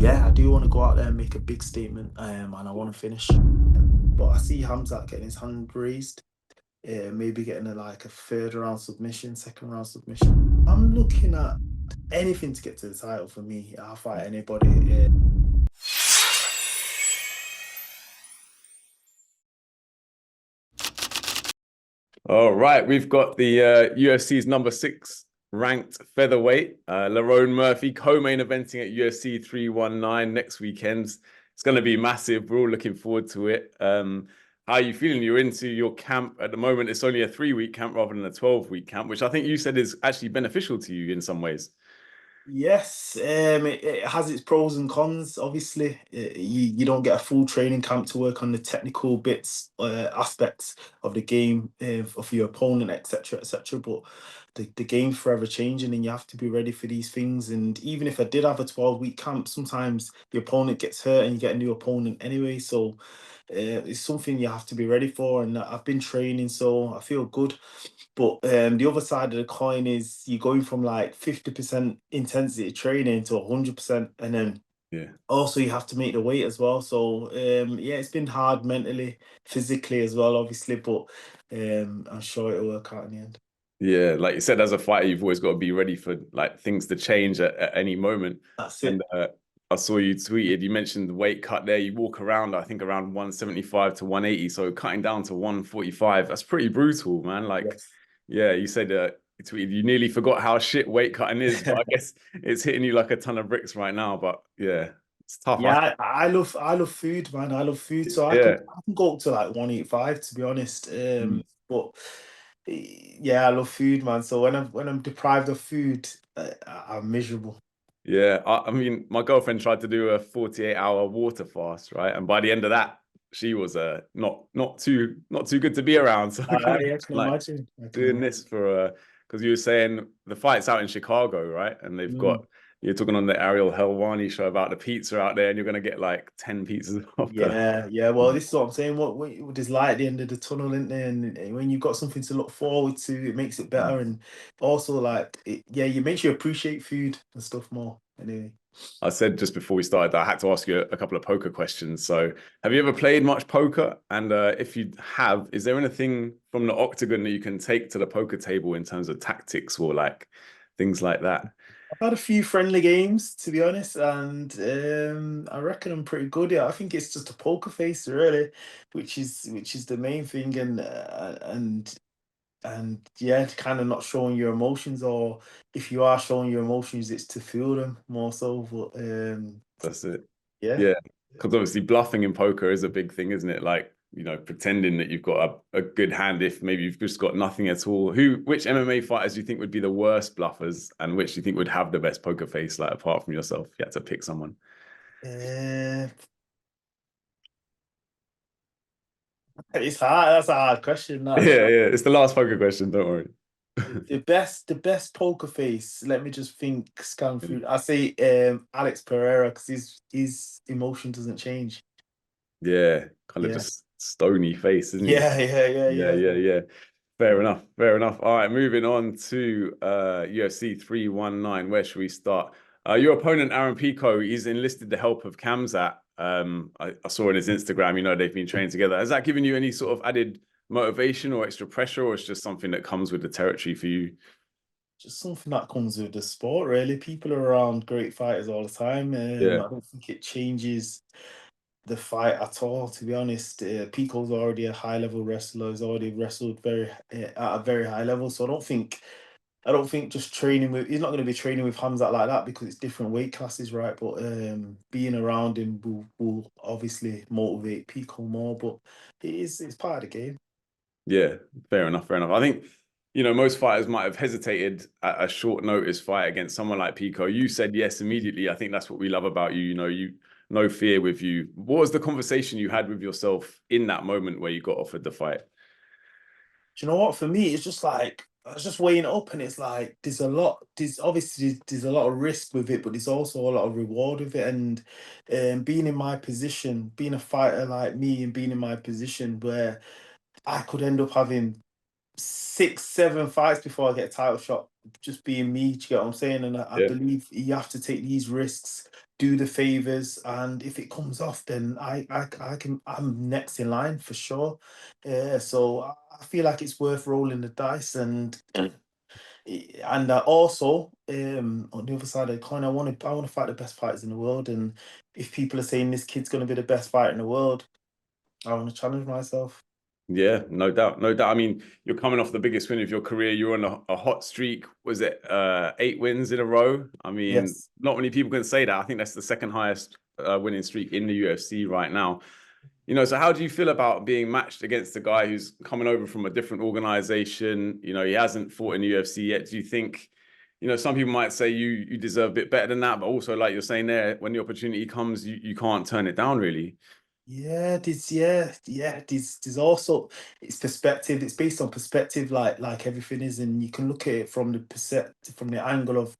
yeah, I do want to go out there and make a big statement, and I want to finish. But I see Khamzat getting his hand raised, maybe getting like a third round submission, second round submission. I'm looking at anything to get to the title for me. I'll fight anybody. All right, we've got the UFC's number 6 ranked featherweight, Lerone Murphy, co-main eventing at UFC 319 next weekend. It's going to be massive. We're all looking forward to it. How are you feeling? You're into your camp at the moment. It's only a 3-week camp rather than a 12-week camp, which I think you said is actually beneficial to you in some ways. Yes, it has its pros and cons. Obviously, you don't get a full training camp to work on the technical bits, aspects of the game, of your opponent, etc., etc. But the game's forever changing, and you have to be ready for these things. And even if I did have a 12-week camp, sometimes the opponent gets hurt, and you get a new opponent anyway. So it's something you have to be ready for. And I've been training, so I feel good. But the other side of the coin is you're going from like 50% intensity training to 100%, and then Yeah. also you have to make the weight as well. So yeah, it's been hard mentally, physically as well, obviously, but I'm sure it'll work out in the end. Yeah, like you said, as a fighter, you've always got to be ready for like things to change at any moment. That's And it. I saw you tweeted, you mentioned the weight cut there. You walk around, I think, around 175 to 180. So cutting down to 145, that's pretty brutal, man. Like, Yes. yeah, you said you tweeted, you nearly forgot how shit weight cutting is, but I guess it's hitting you like a ton of bricks right now. But yeah, it's tough. Yeah, I love food, man. I love food, so Yeah. I can go up to like 185 to be honest. Mm. But yeah, I love food, man. So when I'm deprived of food, I'm miserable. Yeah, I mean, my girlfriend tried to do a 48-hour water fast, right? And by the end of that, she was not too good to be around. So I kind of I can like imagine. I can doing imagine. this for because you were saying the fight's out in Chicago, right? And they've got Mm. you're talking on the Ariel Helwani show about the pizza out there, and you're gonna get like 10 pizzas off the. Yeah, yeah. Well, this is what I'm saying. There's light at the end of the tunnel, isn't there? And when you've got something to look forward to, it makes it better. And also, like, yeah, you makes you appreciate food and stuff more. Anyway. I said just before we started that I had to ask you a couple of poker questions. So, have you ever played much poker? And if you have, is there anything from the octagon that you can take to the poker table in terms of tactics or like things like that? I've had a few friendly games, to be honest, and I reckon I'm pretty good. Yeah, I think it's just a poker face, really, which is the main thing, and yeah, kind of not showing your emotions, or if you are showing your emotions, it's to feel them more so. But That's it. yeah. Yeah, because obviously bluffing in poker is a big thing, isn't it? Like, pretending that you've got a good hand if maybe you've just got nothing at all. Which MMA fighters do you think would be the worst bluffers, and which do you think would have the best poker face, like apart from yourself? If you had to pick someone. Uh, it's hard. That's a hard question. That Yeah, yeah. It's the last poker question. Don't worry. the best poker face. Let me just think. Scan through. I say Alex Pereira, because his emotion doesn't change. Yeah, kind of Yeah. just stony face, isn't he? Yeah, yeah, yeah, Yeah, yeah. yeah, yeah. Fair enough. Fair enough. All right, moving on to UFC 319. Where should we start? Your opponent, Aaron Pico, he's enlisted the help of Khamzat. I saw on his Instagram, they've been training together. Has that given you any sort of added motivation or extra pressure, or it's just something that comes with the territory for you? Just something that comes with the sport, really. People are around great fighters all the time. Yeah, I don't think it changes the fight at all, to be honest. Pico's already a high level wrestler. He's already wrestled at a very high level. So I don't think just training with he's not going to be training with Hamzat like that, because it's different weight classes, right? But being around him will obviously motivate Pico more. But it's part of the game. yeah. Fair enough. Fair enough. I think most fighters might have hesitated at a short notice fight against someone like Pico. You said yes immediately. I think that's what we love about you. No fear with you. What was the conversation you had with yourself in that moment where you got offered the fight? Do you know what? For me, it's just like I was just weighing it up, and it's like there's a lot. There's obviously there's a lot of risk with it, but there's also a lot of reward with it. And being in my position, being a fighter like me, and being in my position where I could end up having 6, 7 fights before I get a title shot, just being me. Do you get what I'm saying? And I Yeah, believe you have to take these risks do the favors, and if it comes off, then I'm next in line for sure. So I feel like it's worth rolling the dice, and also on the other side of the coin, I want to fight the best fighters in the world, and if people are saying this kid's going to be the best fighter in the world, I want to challenge myself. Yeah, no doubt, no doubt. I mean, you're coming off the biggest win of your career. You're on a hot streak. Was it 8 wins in a row? I mean, Yes. not many people can say that. I think that's the second highest winning streak in the UFC right now. You know, so how do you feel about being matched against a guy who's coming over from a different organization? You know, he hasn't fought in the UFC yet. Do you think, you know, some people might say you deserve a bit better than that, but also like you're saying there, when the opportunity comes, you can't turn it down, really. There's also, it's perspective. It's based on perspective, like everything is, and you can look at it from the perspective, from the angle of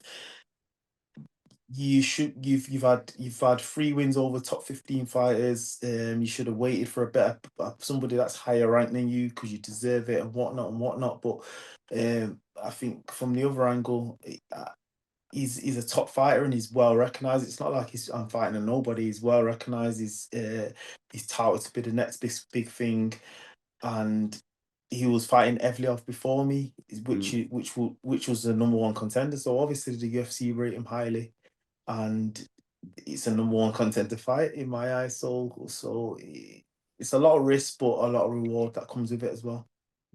you've had 3 wins over top 15 fighters. You should have waited for a better somebody that's higher ranked than you because you deserve it and whatnot and whatnot. But I think from the other angle, he's a top fighter and he's well recognized. It's not like I'm fighting a nobody. He's well recognized. He's touted to be the next big thing, and he was fighting Evliov before me, Mm, which was the number 1 contender. So obviously the UFC rate him highly, and it's a number 1 contender fight in my eyes. It's a lot of risk, but a lot of reward that comes with it as well.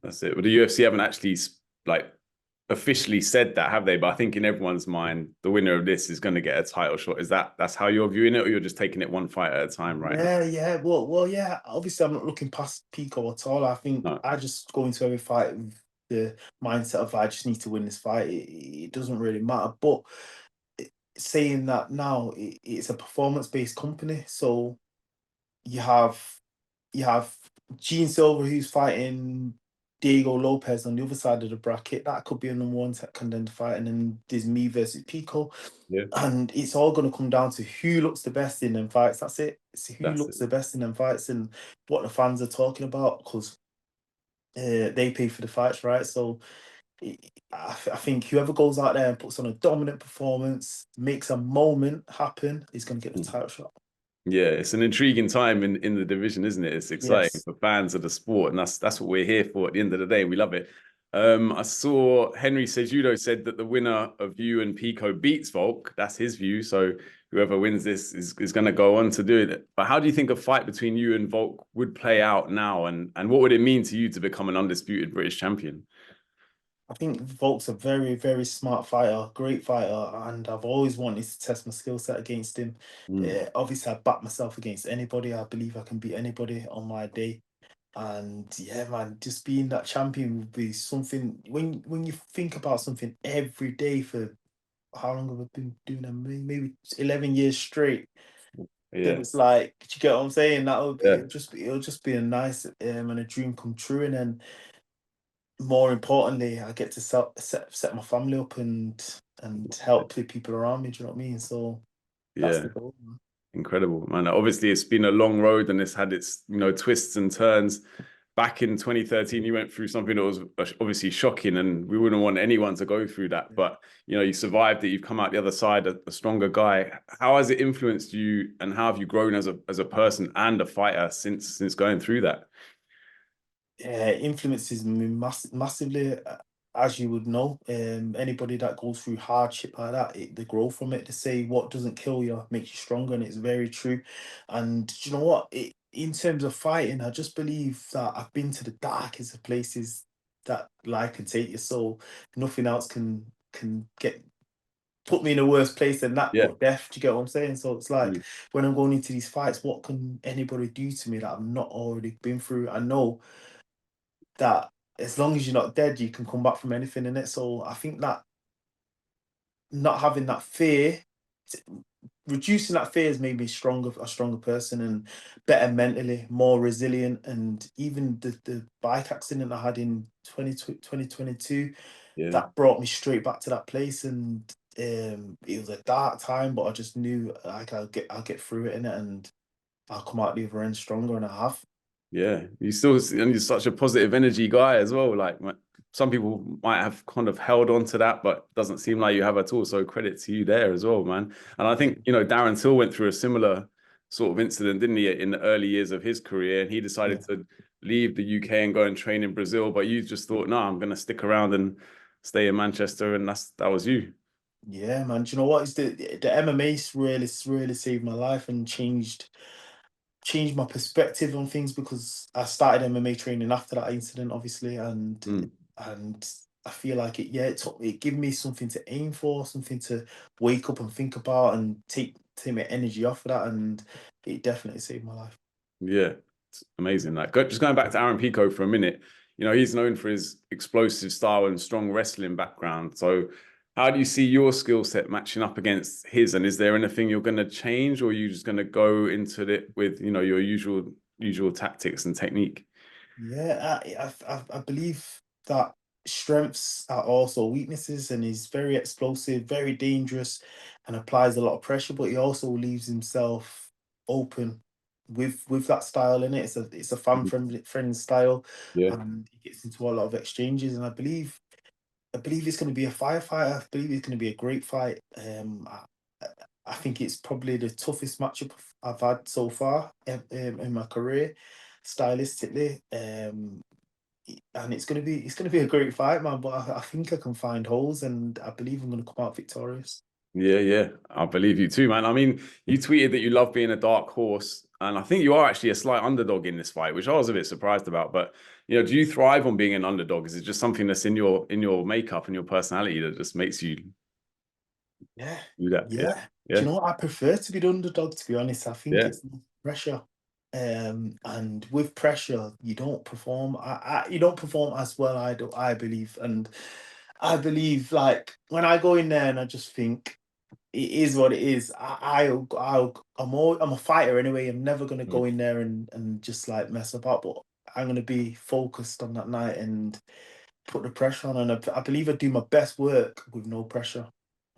that's it. Well, the UFC haven't actually like officially said that, have they? But I think in everyone's mind, the winner of this is going to get a title shot. That's how you're viewing it, or you're just taking it one fight at a time right now? Yeah. Well, yeah. Obviously, I'm not looking past Pico at all. I think No. I just go into every fight with the mindset of I just need to win this fight. It doesn't really matter. But saying that now, it's a performance-based company, so you have you have Gene Silver who's fighting Diego Lopez on the other side of the bracket. That could be a number 1 contender fight, and then there's me versus Pico. Yeah, And it's all going to come down to who looks the best in them fights. That's it. It's who that's it. looks the best in them fights and what the fans are talking about, because they pay for the fights, right? So I think whoever goes out there and puts on a dominant performance, makes a moment happen, is going to get the title shot. Yeah, it's an intriguing time in the division, isn't it? It's exciting Yes. for fans of the sport, and that's what we're here for at the end of the day. We love it. I saw Henry Cejudo said that the winner of you and Pico beats Volk. That's his view. So whoever wins this is going to go on to do it. But how do you think a fight between you and Volk would play out now? And what would it mean to you to become an undisputed British champion? I think Volk's a very, very smart fighter, great fighter, and I've always wanted to test my skill set against him. Mm, Obviously, I back myself against anybody. I believe I can beat anybody on my day. And yeah, man, just being that champion would be something. When you think about something every day for how long have I been doing that? Maybe 11 years straight. Then yeah, it's like, do you get what I'm saying? That would be yeah, it'll just be a nice and a dream come true. And then more importantly, I get to set my family up and help the people around me. Do you know what I mean? So that's yeah. the goal, man. Incredible, man. Obviously, it's been a long road and it's had its, twists and turns. Back in 2013, you went through something that was obviously shocking, and we wouldn't want anyone to go through that. Yeah. But, you survived it. You've come out the other side a stronger guy. How has it influenced you, and how have you grown as a person and a fighter since going through that? Yeah, influences me massively, as you would know. Anybody that goes through hardship like that, they grow from it. They say what doesn't kill you makes you stronger, and it's very true. And do you know what? In terms of fighting, I just believe that I've been to the darkest of places that life can take you. So nothing else can get put me in a worse place than that, Yeah. but death. Do you get what I'm saying? So it's like Mm. when I'm going into these fights, what can anybody do to me that I've not already been through? I know that as long as you're not dead, you can come back from anything in it. So I think that not having that fear, t- reducing that fear has made me a stronger person and better mentally, more resilient. And even the bike accident I had in 2022, Yeah. that brought me straight back to that place. And it was a dark time, but I just knew like I'll get through it in it, and I'll come out the other end stronger, and I have. Yeah. And you're such a positive energy guy as well. Like, some people might have kind of held on to that, but doesn't seem like you have at all. So credit to you there as well, man. And I think, you know, Darren Till went through a similar sort of incident, didn't he, in the early years of his career? And he decided Yeah. to leave the UK and go and train in Brazil. But you just thought, no, I'm going to stick around and stay in Manchester. And that was you. Yeah, man. Do you know what? It's the MMA's really saved my life and changed my perspective on things because I started MMA training after that incident, obviously, Mm. and I feel like it gave me something to aim for, something to wake up and think about, and take my energy off of that, and it definitely saved my life. Yeah, it's amazing. Just going back to Aaron Pico for a minute, you know, he's known for his explosive style and strong wrestling background. So, how do you see your skill set matching up against his? And is there anything you're going to change, or are you just going to go into it with, you know, your usual tactics and technique? Yeah, I believe that strengths are also weaknesses, and he's very explosive, very dangerous, and applies a lot of pressure. But he also leaves himself open with that style in it. It's a fan Mhm. friendly style, Yeah, and he gets into a lot of exchanges. And I believe it's going to be a firefighter. I believe it's going to be a great fight. I think it's probably the toughest matchup I've had so far in my career, stylistically. And it's gonna be a great fight, man. But I think I can find holes, and I believe I'm gonna come out victorious. yeah. I believe you too, man. I mean, you tweeted that you love being a dark horse, and I think you are actually a slight underdog in this fight, which I was a bit surprised about. But you know, do you thrive on being an underdog? Is it just something that's in your makeup and your personality that just makes you Yeah, do that? Yeah, yeah. Do yeah, you know what? I prefer to be the underdog, to be honest. I think yeah. it's less pressure. And with pressure, you don't perform. You don't perform as well. I believe, and I believe like when I go in there and I just think it is what it is. I'm a fighter anyway. I'm never gonna Mm, go in there and just like mess about. But I'm gonna be focused on that night and put the pressure on. And I believe I do my best work with no pressure,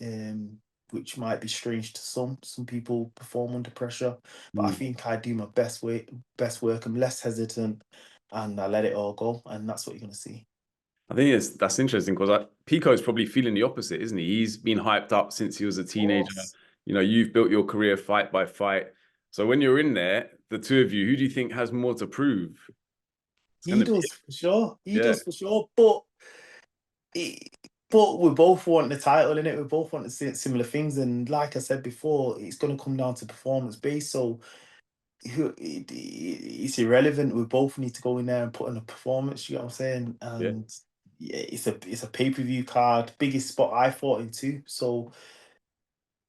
um, which might be strange to some. Some people perform under pressure, but I mm. think I do my best work. I'm less hesitant, and I let it all go. And that's what you're gonna see. I think that's interesting because Pico's probably feeling the opposite, isn't he? He's been hyped up since he was a Of teenager. course. You know, you've built your career fight by fight. So when you're in there, the two of you, who do you think has more to prove? It's going He to be, does for sure. He yeah, does for sure. It, but we both want the title in it. We both want to see similar things, and like I said before, it's going to come down to performance based. So it's irrelevant. We both need to go in there and put in a performance. You know what I'm saying? yeah. And yeah, it's a pay-per-view card, biggest spot I fought in too. So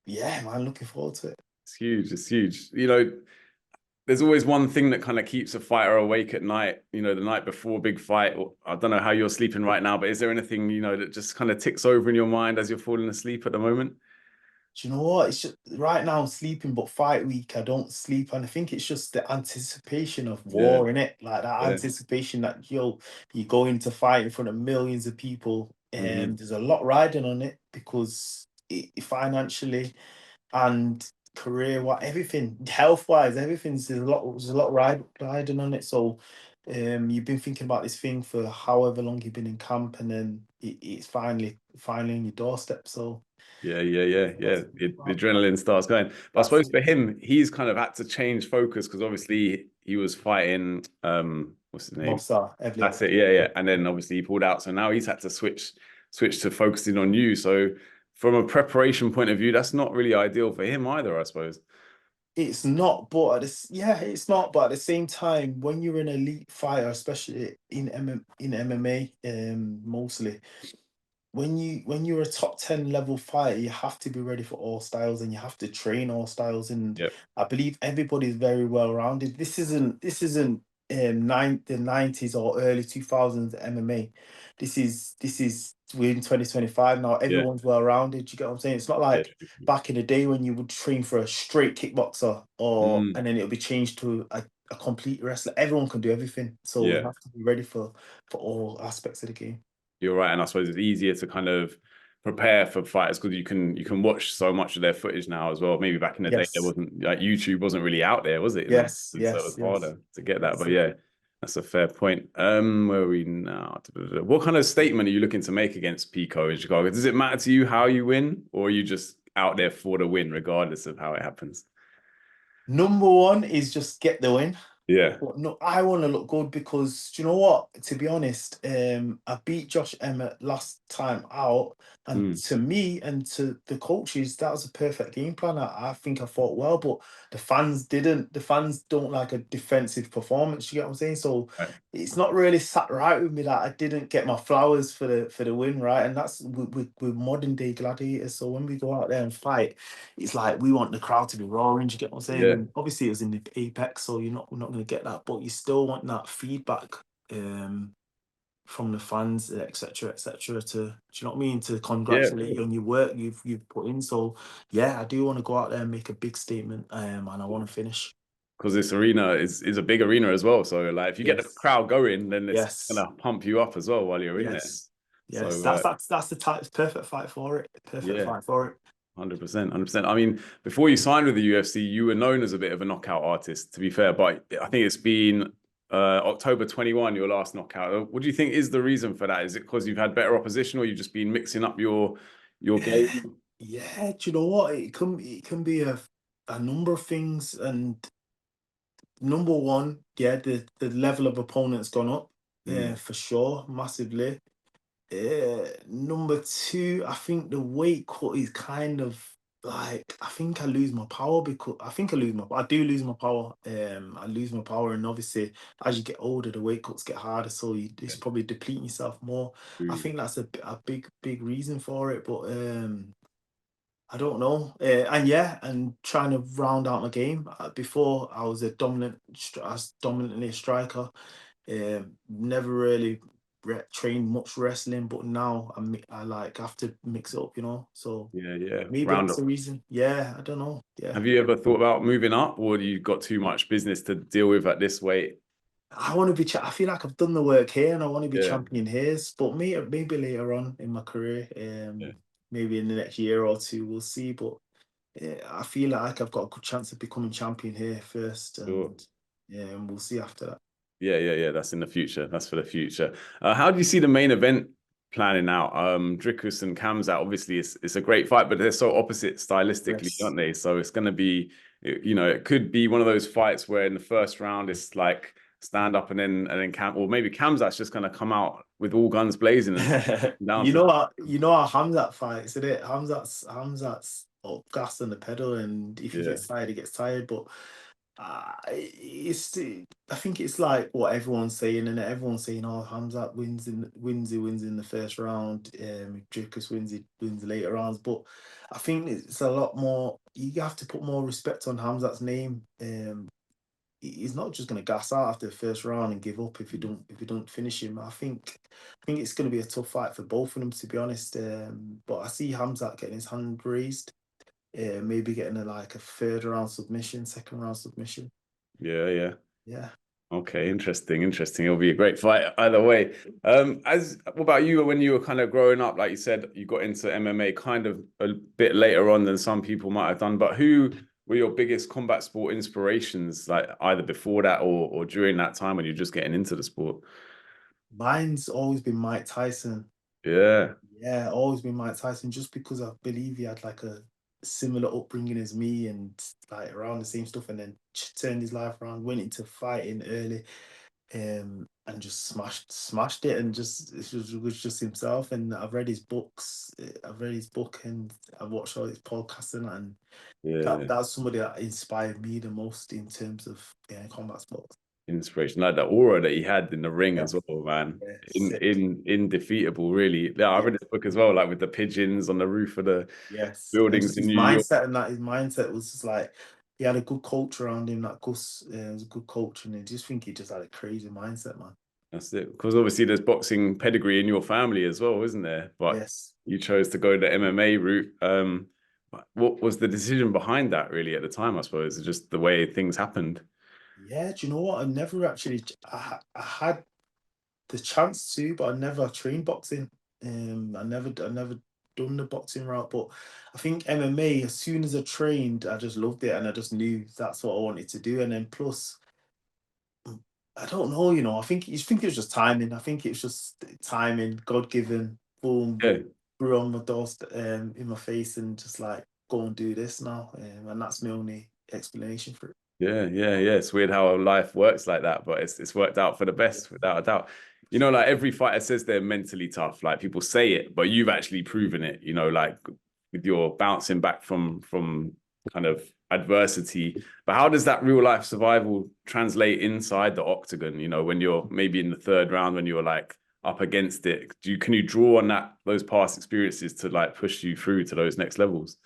yeah, man, looking forward to it. It's huge. It's huge. You know, there's always one thing that kind of keeps a fighter awake at night, you know, the night before a big fight. I don't know how you're sleeping right now, but is there anything, you know, that just kind of ticks over in your mind as you're falling asleep at the moment? Do you know what? It's just right now I'm sleeping, but fight week I don't sleep, and I think it's just the anticipation of Yeah, war in it, like that yeah. anticipation that you go into fight in front of millions of people, Hmm. and there's a lot riding on it because financially and career, what everything, health wise, everything's there's a lot riding on it. So, you've been thinking about this thing for however long you've been in camp, and then it's finally on your doorstep. So. Yeah. The adrenaline starts going. But I That's suppose it. for him, he's kind of had to change focus because obviously he was fighting what's his name? Mobstar, Evliya. That's it, yeah. And then obviously he pulled out. So now he's had to switch to focusing on you. So from a preparation point of view, that's not really ideal for him either, I suppose. It's not, but yeah, it's not. But at the same time, when you're an elite fighter, especially in MMA, mostly, when you're a top 10 level fighter, you have to be ready for all styles and you have to train all styles. And Yep. I believe everybody's very well rounded. This isn't the 90s or early 2000s MMA. This is we're in 2025 now. Yeah. Everyone's well rounded. You get what I'm saying? It's not Yeah. like back in the day when you would train for a straight kickboxer or Mm, and then it'll be changed to a complete wrestler. Everyone can do everything. So we yeah. have to be ready for all aspects of the game. You're right. And I suppose it's easier to kind of prepare for fighters because you can watch so much of their footage now as well. Maybe back in the day there Yes. wasn't like YouTube wasn't really out there, was it? In the Yes, moment, so it yes, was yes. harder to get that. That's But it. yeah. That's a fair point. Where are we now? What kind of statement are you looking to make against Pico in Chicago? Does it matter to you how you win, or are you just out there for the win, regardless of how it happens? Number one is just get the win. Yeah. But no, I want to look good because do you know what? To be honest, I beat Josh Emmett last time out, and Mm. to me and to the coaches, that was a perfect game plan. I think I fought well, but the fans didn't. The fans don't like a defensive performance. You get what I'm saying? So Right. it's not really sat right with me that I didn't get my flowers for the win, right? And that's with modern day gladiators. So when we go out there and fight, it's like we want the crowd to be roaring. Do you get what I'm saying? Yeah. And obviously, it was in the apex, so we're not going to get that, but you still want that feedback from the fans, etc., etc. To, do you know what I mean? To Yeah. congratulate you on your work you've put in. So yeah, I do want to go out there and make a big statement, and I want to finish. Because this arena is a big arena as well. So like, if you get the Yes, crowd going, then it's yes, gonna pump you up as well while you're in there. yes, yes. So That's the type. Perfect fight for it. Perfect yeah. fight for it. 100%, 100%. I mean, before you signed with the UFC, you were known as a bit of a knockout artist, to be fair. But I think it's been October 21, your last knockout. What do you think is the reason for that? Is it because you've had better opposition, or you've just been mixing up your Yeah, game? yeah. Do you know what? It can be a number of things, and number one, yeah, the level of opponents gone up, Mm, for sure, massively. Number two, I think the weight cut is kind of like I think I lose my power because I do lose my power. I lose my power, and obviously as you get older, the weight cuts get harder, so it's yeah, probably depleting yourself more. I true. think that's a big reason for it, but I don't know. And yeah, and trying to round out my game. Before I was I was dominantly a striker. Never really trained much wrestling, but now I like have to mix it up, So Yeah, yeah. maybe Round that's the up. reason. Yeah, I don't know. Yeah, Have you ever thought about moving up, or do you got too much business to deal with at this weight? I want to be. I feel like I've done the work here, and I want to be Yeah, champion here. But maybe later on in my career, yeah, maybe in the next year or two, we'll see. But I feel like I've got a good chance of becoming champion here first, sure. and yeah, and we'll see after that. Yeah, yeah, yeah. That's in the future. That's for the future. How do you see the main event planning out? Dricus and Khamzat, obviously, it's a great fight, but they're so opposite stylistically, Yes. aren't they? So it's going to be, it could be one of those fights where in the first round it's like stand up and then or maybe Khamzat's just going to come out with all guns blazing and down You to. know what? You know how Hamzat fights, isn't it? Hamzat's up gas on the pedal, and if he Yeah, gets tired, he gets tired. But it's I think it's like what everyone's saying, and everyone's saying, "Oh, Hamzat he wins in the first round. If Dricus he wins the later rounds." But I think it's a lot more. You have to put more respect on Hamzat's name. He's not just going to gas out after the first round and give up if you don't finish him. I think it's going to be a tough fight for both of them, to be honest. But I see Hamzat getting his hand raised, maybe getting like a third round submission, second round submission. yeah, yeah. Yeah. Okay, interesting, interesting. It'll be a great fight either way. As what about you when you were kind of growing up? Like you said, you got into MMA kind of a bit later on than some people might have done. But who were your biggest combat sport inspirations, like either before that or during that time when you're just getting into the sport? Mine's always been Mike Tyson. Yeah, Yeah, always been Mike Tyson, just because I believe he had like a similar upbringing as me and like around the same stuff, and then turned his life around, went into fighting early, and just smashed it, and just was just himself. And I've read his books, I've read his book, and I've watched all his podcasts, and yeah. that's somebody that inspired me the most in terms of combat sports. Inspiration, like the aura that he had in the ring Yeah, as well, man. yeah, sick. Indefeatable, really. Yeah, I Yeah, read his book as well, like with the pigeons on the roof of the yes, and buildings just in his New York. mindset, and that his mindset was just like he had a good coach around him. That Gus was a good coach, and I just think he just had a crazy mindset, man. That's it. Because obviously there's boxing pedigree in your family as well, isn't there? But Yes. you chose to go the MMA route. What was the decision behind that really at the time, I suppose? Just the way things happened. Yeah, do you know what? I never actually. I had the chance to, but I never trained boxing. I never done the boxing route. But I think MMA. As soon as I trained, I just loved it, and I just knew that's what I wanted to do. And then plus, I don't know, you know. I think it was just timing. I think it's just timing, God given. Boom, Yeah. threw on my doorstep, in my face, and just like go and do this now. And that's my only explanation for it. Yeah, yeah, yeah. It's weird how life works like that, but it's worked out for the best without a doubt. You know, like every fighter says they're mentally tough. Like people say it, but you've actually proven it. You know, like with your bouncing back from kind of adversity. But how does that real life survival translate inside the octagon? You know, when you're maybe in the third round, when you're like up against it, can you draw on those past experiences to like push you through to those next levels?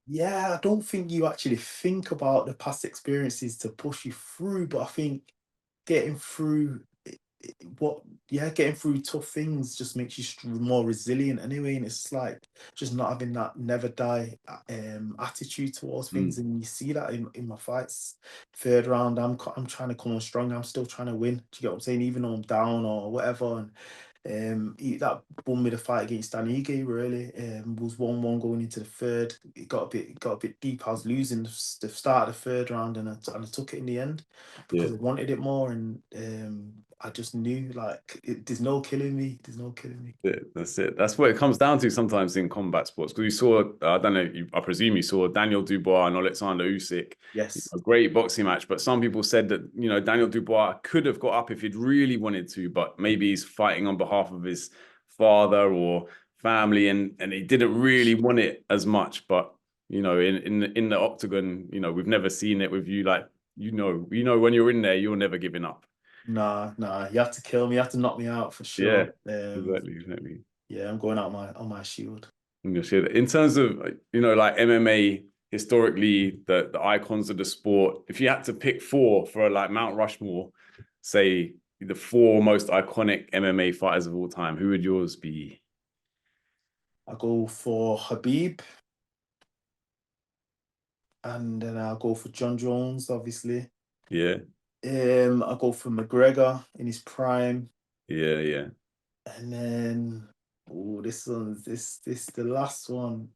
Yeah, I don't think you actually think about the past experiences to push you through, but I think getting through getting through tough things just makes you more resilient anyway. And it's like just not having that never die attitude towards things. Mm, And you see that in my fights. Third round, I'm trying to come on strong. I'm still trying to win. Do you get what I'm saying? Even though I'm down or whatever. And that won me the fight against Dan Ige, really. Was 1-1 going into the third. It got a bit deep. I was losing the start of the third round, and I took it in the end yeah. because I wanted it more. And I just knew like there's no killing me. There's no killing me. Yeah, that's it. That's what it comes down to sometimes in combat sports. Because you saw, I don't know, I presume you saw Daniel Dubois and Alexander Usyk, Yes. a great boxing match. But some people said that, you know, Daniel Dubois could have got up if he'd really wanted to, but maybe he's fighting on behalf of his father or family, and he didn't really want it as much. But you know, in the octagon, you know, we've never seen it with you. Like, when you're in there, you're never giving up. Nah, nah. You have to kill me. You have to knock me out for Yeah, sure. exactly, exactly. Yeah, I'm going out on my shield. In terms of, you know, like MMA historically, the icons of the sport, if you had to pick four for like Mount Rushmore, say the four most iconic MMA fighters of all time, who would yours be? I go for Habib, and then I'll go for John Jones, obviously. Yeah, I'll go for McGregor in his prime, yeah, yeah, and then this the last one.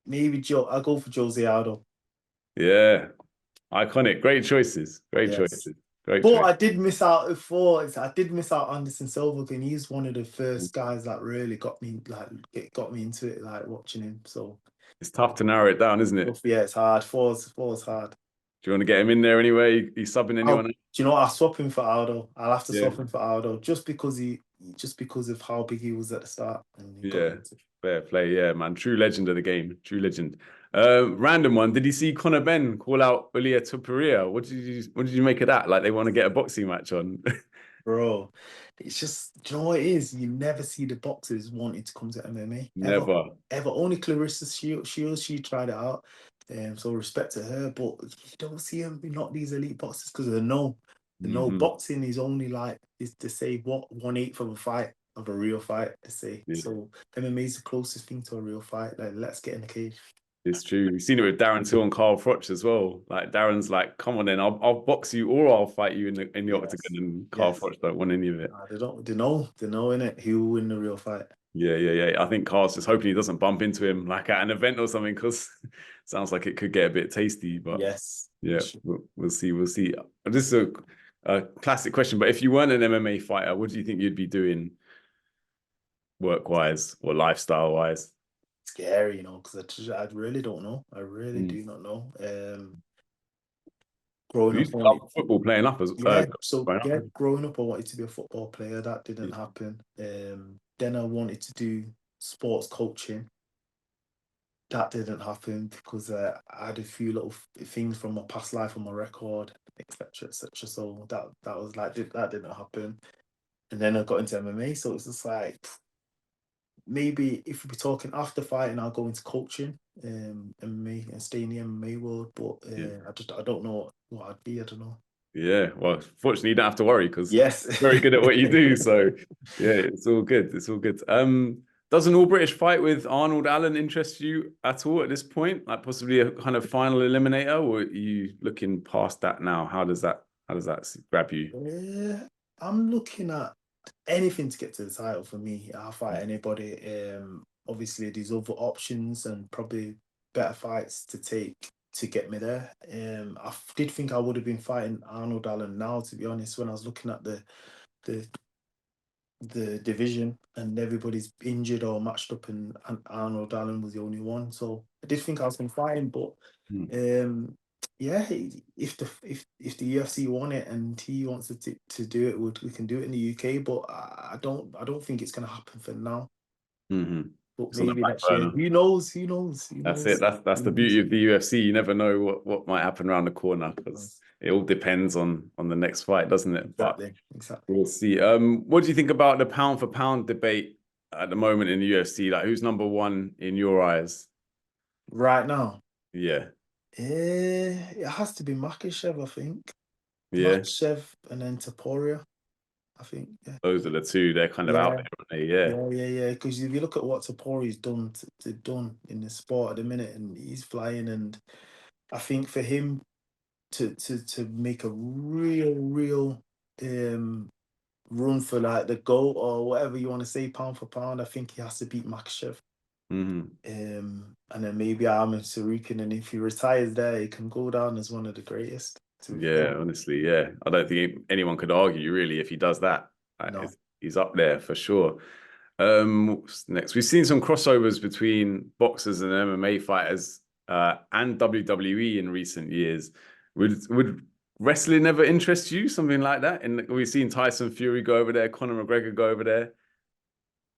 Maybe Joe. I'll go for Jose Aldo. yeah. Iconic. Great choices. Great Yes, choices. Great but choice. I did miss out before. I did miss out on Anderson Silva, and he's one of the first guys that really got me into it, like watching him. So It's tough to narrow it down, isn't it? yeah, it's hard. Four's hard. Do you want to get him in there anyway? He's subbing anyone Do else? you know what? I'll swap him for Aldo. I'll have to Yeah, swap him for Aldo just because of how big he was at the start and he got yeah. into. Fair play, yeah, man. True legend of the game. True legend. Random one. Did you see Conor Ben call out Ilia Topuria? What did you make of that? Like they want to get a boxing match on. Bro, it's just, do you know what it is? You never see the boxers wanting to come to MMA ever, Never. ever. Only Clarissa Shields, she tried it out. So respect to her, but you don't see them not these elite boxers because they know Hmm. boxing is only like is to say what 1/8 of a fight of a real fight to say. Yeah, So MMA is the closest thing to a real fight. Like let's get in the cage. it's true. We've seen it with Darren Till and Carl Froch as well. Like Darren's like, come on then, I'll box you or I'll fight you in the octagon. Yes, And Carl yes. Froch don't want any of it. They don't. They know in it who will win the real fight. Yeah, yeah, yeah. I think Carl's just hoping he doesn't bump into him like at an event or something because sounds like it could get a bit tasty. But Yes. yeah, we'll see. We'll see. This is a classic question, but if you weren't an MMA fighter, what do you think you'd be doing work-wise or lifestyle-wise? Scary, you know, because I really don't know. I really Mm. do not know. Growing You up, used I to wanted, love football playing up as yeah. So growing yeah, up. growing up, I wanted to be a football player. That Yeah, didn't happen. Then I wanted to do sports coaching. That didn't happen because I had a few little things from my past life on my record, etc., etc. So that was like that didn't happen. And then I got into MMA. So it's just like maybe if we're talking after fighting, I'll go into coaching, MMA and stay in the MMA world. But yeah. I don't know what I'd be. I don't know. Yeah. Well, fortunately, you don't have to worry because Yes. you're very good at what you do. So yeah, it's all good. It's all good. Does an all British fight with Arnold Allen interest you at all at this point? Like possibly a kind of final eliminator, or are you looking past that now? How does that grab you? I'm looking at anything to get to the title for me. I'll fight anybody. Obviously, there's other options and probably better fights to take to get me there. Did think I would have been fighting Arnold Allen now, to be honest, when I was looking at the the division and everybody's injured or matched up, and Arnold Allen was the only one. So I did think I was going to fight him, but um, yeah, if the UFC want it and he wants to do it, we can do it in the UK. But I don't think it's going to happen for now. But It's on the maybe back next year. burner. Who knows? Who knows? Who That's it. knows? That's Who the knows? beauty of the UFC. You never know what might happen around the corner because it all depends on the next fight, doesn't it? But Exactly. we'll see. What do you think about the pound for pound debate at the moment in the UFC? Like, who's number one in your eyes? Right now, Yeah, it has to be Makhachev, I think. yeah. Makhachev and then Taporia, I think. Yeah. Those are the two. They're kind of out Yeah. there, aren't they? Yeah. Yeah. Because if you look at what Tapori's done in the sport at the minute, and he's flying, and I think for him to make a real run for like the GOAT or whatever you want to say, pound for pound, I think he has to beat Makhachev. And then maybe Armin Sarukin, and if he retires there, he can go down as one of the greatest. Yeah, honestly, yeah. I don't think anyone could argue really if he does that. No. He's up there for sure. What's next? We've seen some crossovers between boxers and MMA fighters and WWE in recent years. Would wrestling ever interest you? Something like that? And we've seen Tyson Fury go over there, Conor McGregor go over there.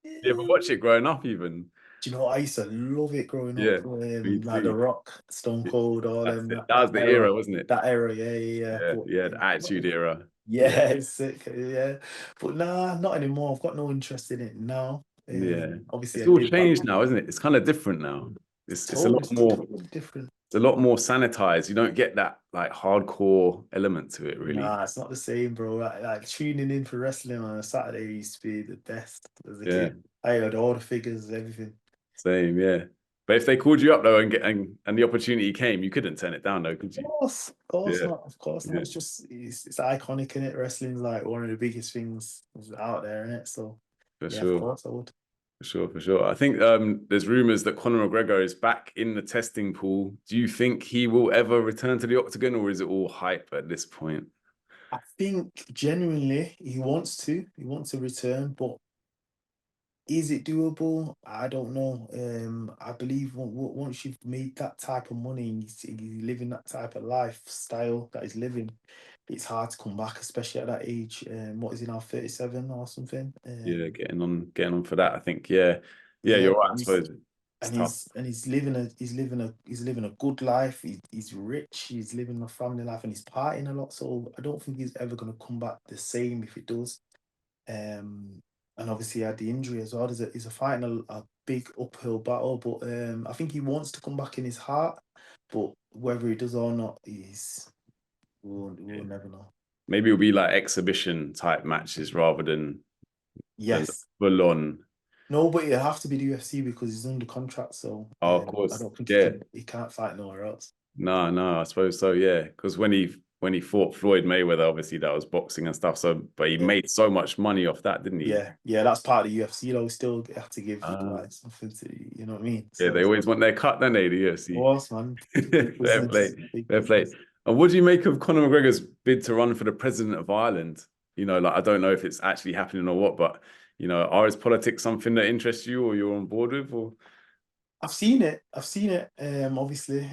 Did you ever watch it growing up even? Do you know, I used to love it growing Yeah, up. me Like The too. Rock, Stone Cold, all That's them, it. That was the era. era, wasn't it? That era, yeah. Yeah, But yeah, the Attitude Era. Yeah, yeah, it's sick, yeah. But nah, not anymore. I've got no interest in it now. yeah. Obviously It's I all did back. changed now, isn't it? It's kind of different now. It's a lot more. Totally different. It's a lot more sanitized. You don't get that like hardcore element to it, really. Nah, it's not the same, bro. Like tuning in for wrestling on a Saturday used to be the best as a Yeah, kid. I had all the figures, everything. same. Yeah, but if they called you up though and the opportunity came, you couldn't turn it down though, could you? Of course Yeah, not. Of course not. yeah, It's iconic in it. Wrestling's like one of the biggest things out there in it. So for yeah, of sure. course I would. For sure, for sure. I think there's rumors that Conor McGregor is back in the testing pool. Do you think he will ever return to the octagon, or is it all hype at this point? I think genuinely he wants to. He wants to return, but is it doable? I don't know. I believe once you've made that type of money and you're living that type of lifestyle that he's living, it's hard to come back, especially at that age. What is he now, 37 or something? Yeah, getting on for that. I think, yeah, Yeah, you're right. I suppose it's and tough. he's living a good life. He's rich. He's living a family life, and he's partying a lot. So I don't think he's ever going to come back the same if it does. And obviously he had the injury as well. He's a fighting a big uphill battle, but I think he wants to come back in his heart. But whether he does or not, we'll never know. Maybe it'll be like exhibition type matches rather than Yes. full on. No, but it'll have to be the UFC because he's under contract. So Oh, of I course. don't think Yeah. he can't fight nowhere else. No, I suppose so. Yeah, because when he fought Floyd Mayweather, obviously that was boxing and stuff. So, but he made so much money off that, didn't he? Yeah, that's part of the UFC. Though, still have to give like something to you know what I mean. Yeah, they always want their cut, don't they? The UFC. Of course, man. Fair play, fair play. And what do you make of Conor McGregor's bid to run for the president of Ireland? You know, like I don't know if it's actually happening or what, but you know, are his politics something that interests you or you're on board with? Or I've seen it. Obviously,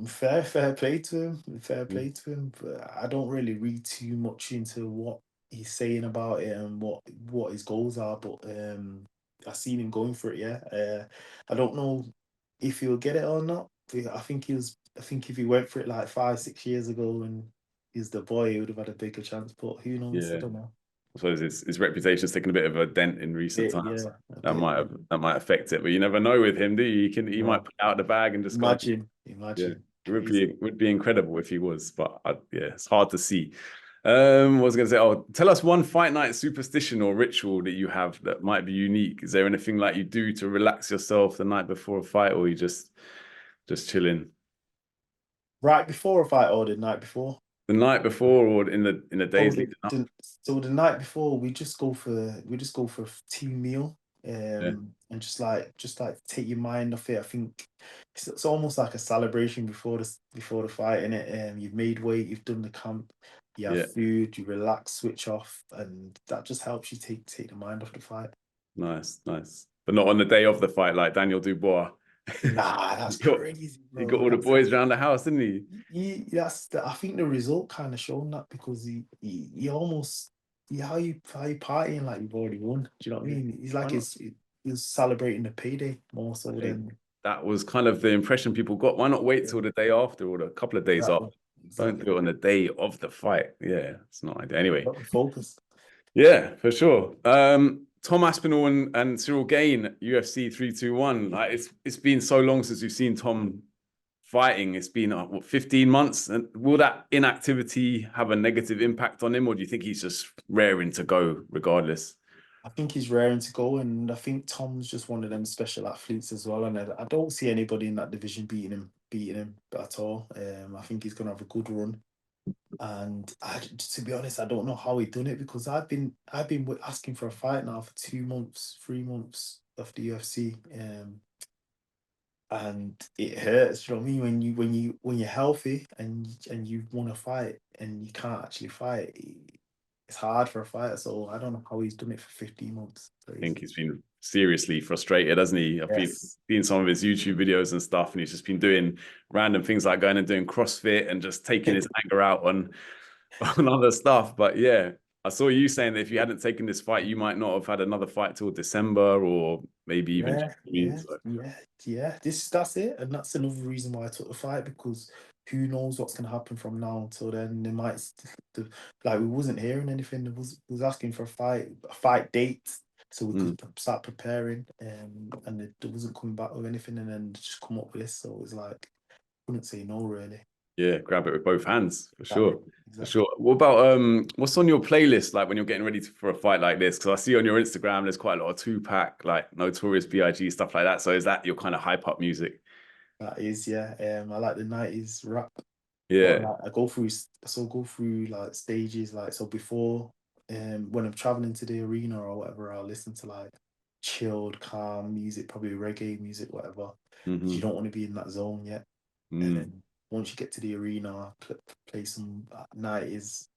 fair play to him. Fair play to him. But I don't really read too much into what he's saying about it and what his goals are. But I've seen him going for it. Yeah. I don't know if he'll get it or not. I think if he went for it like 5, 6 years ago and he's the boy, he would have had a bigger chance. But who knows? I yeah, don't know. I suppose his reputation's taken a bit of a dent in recent times. That might affect it, but you never know with him, do you? He might put out the bag and just imagine. Yeah, it would be incredible if he was, but yeah, it's hard to see. What was I going to say? Oh, tell us one fight night superstition or ritual that you have that might be unique. Is there anything like you do to relax yourself the night before a fight, or you just chilling? Right before a fight or the night before? The night before or in the days leading up? So the night before we just go for a team meal. Yeah, and just like take your mind off it. I think it's almost like a celebration before the fight, innit? You've made weight, you've done the camp, you have yeah, food, you relax, switch off, and that just helps you take the mind off the fight. nice, nice. But not on the day of the fight, like Daniel Dubois. Nah, He that's got, crazy, he got bro. all the boys around the house, didn't he? I think the result kind of shown that because he almost how you partying like you've already won. Do you know what I Yeah. mean? He's like Why not? he's celebrating the payday more I so think than that was kind of the impression people got. Why not wait yeah, till the day after or a couple of days exactly after? Don't exactly. do it on the day of the fight. Yeah, it's not ideal. Anyway, Got the focus. yeah, for sure. Tom Aspinall and Cyril Gane, UFC 321. Like it's been so long since we've seen Tom fighting. It's been what, 15 months. And will that inactivity have a negative impact on him, or do you think he's just raring to go regardless? I think he's raring to go, and I think Tom's just one of them special athletes as well. And I don't see anybody in that division beating him at all. I think he's gonna have a good run. And to be honest, I don't know how he done it because I've been asking for a fight now for 2 months, 3 months of the UFC, and it hurts. You know what I mean? When you're healthy and you want to fight and you can't actually fight, it's hard for a fighter. So I don't know how he's done it for 15 months. I Crazy. think he's been seriously frustrated, hasn't he? I've been Yes. seeing some of his YouTube videos and stuff, and he's just been doing random things like going and doing CrossFit and just taking his anger out on on other stuff. But yeah, I saw you saying that if you hadn't taken this fight, you might not have had another fight till December or maybe even Yeah, June. yeah, So, yeah, yeah. That's it, and that's another reason why I took the fight because who knows what's gonna happen from now until then? They might like we wasn't hearing anything. They was asking for a fight date, so we mm, could start preparing, and they wasn't coming back with anything, and then they just come up with this. So it was like couldn't say no really. yeah, grab it with both hands for Exactly, sure. For exactly. sure. What about what's on your playlist like when you're getting ready for a fight like this? Because I see on your Instagram there's quite a lot of Tupac, like Notorious B.I.G. stuff like that. So is that your kind of hype up music? That is, yeah. I like the 90s rap. But Yeah. like, I still go through like stages, like so before when I'm traveling to the arena or whatever, I'll listen to like chilled, calm music, probably reggae music, whatever. 'Cause you Hmm. don't want to be in that zone yet. And Mm. then once you get to the arena, play some 90s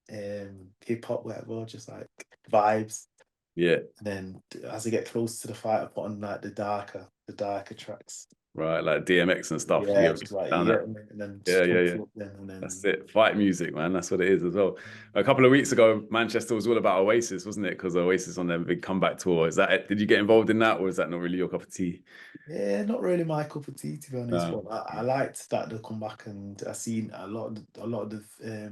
hip hop, whatever, just like vibes. Yeah. And then as I get close to the fight, I put on like the darker tracks. Right. Like DMX and stuff. Yeah, Yeah. just like Down yeah, that. and then Yeah. just Yeah. pump Yeah. you up then, and That's then it. Fight music, man. That's what it is as well. A couple of weeks ago, Manchester was all about Oasis, wasn't it? Because Oasis on their big comeback tour. Is that it? Did you get involved in that, or is that not really your cup of tea? yeah, not really my cup of tea to be honest. No. But I liked that they come back, and I seen a lot of the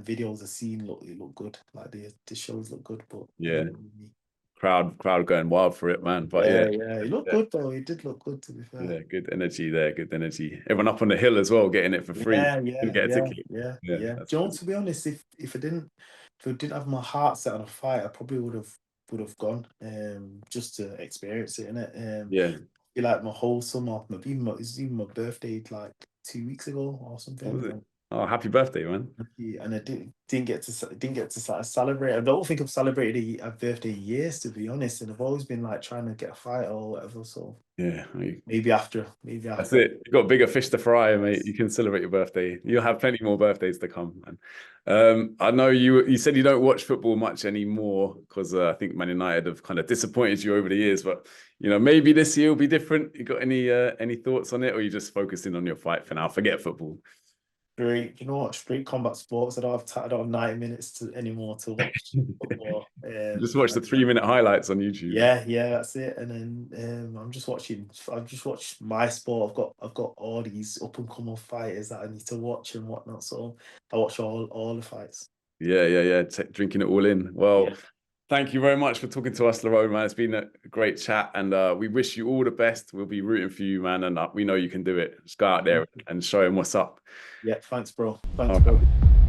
videos I seen look good. Like the shows look good, but Yeah. ain't really me. Crowd going wild for it, man. But yeah, Yeah, yeah, it looked yeah, good though. It did look good to be fair. yeah. Good energy there. Good energy. Everyone up on the hill as well, getting it for free. Yeah, Couldn't yeah, get a yeah, ticket. yeah, Yeah, yeah. that's Do you know, good. to be honest, if I didn't have my heart set on a fight, I probably would have gone just to experience it, innit? Yeah. Feel like my whole summer, maybe it's even my birthday like 2 weeks ago or What was something. it? Oh, happy birthday, man. Yeah, and I didn't get to sort of celebrate. I don't think I've celebrated a birthday in years, to be honest. And I've always been like trying to get a fight or whatever. So Yeah. maybe That's after. it. You've got bigger fish to fry, mate. Yes. You can celebrate your birthday. You'll have plenty more birthdays to come, man. I know you said you don't watch football much anymore because I think Man United have kind of disappointed you over the years, but maybe this year will be different. You got any thoughts on it, or you just focusing on your fight for now? Forget football. Street, you know what? Street combat sports. I don't have 90 minutes anymore to watch football. Just watch the 3 minute highlights on YouTube. Yeah, yeah, that's it. And then I'm just watching. I've just watched my sport. I've got all these up and coming fighters that I need to watch and whatnot. So I watch all the fights. Yeah, yeah, yeah. Drinking it all in. Well, Yeah. thank you very much for talking to us, Lerone, man. It's been a great chat, and we wish you all the best. We'll be rooting for you, man, and we know you can do it. Just go out there and show him what's up. Yeah. Thanks, bro. All Thanks, right. bro.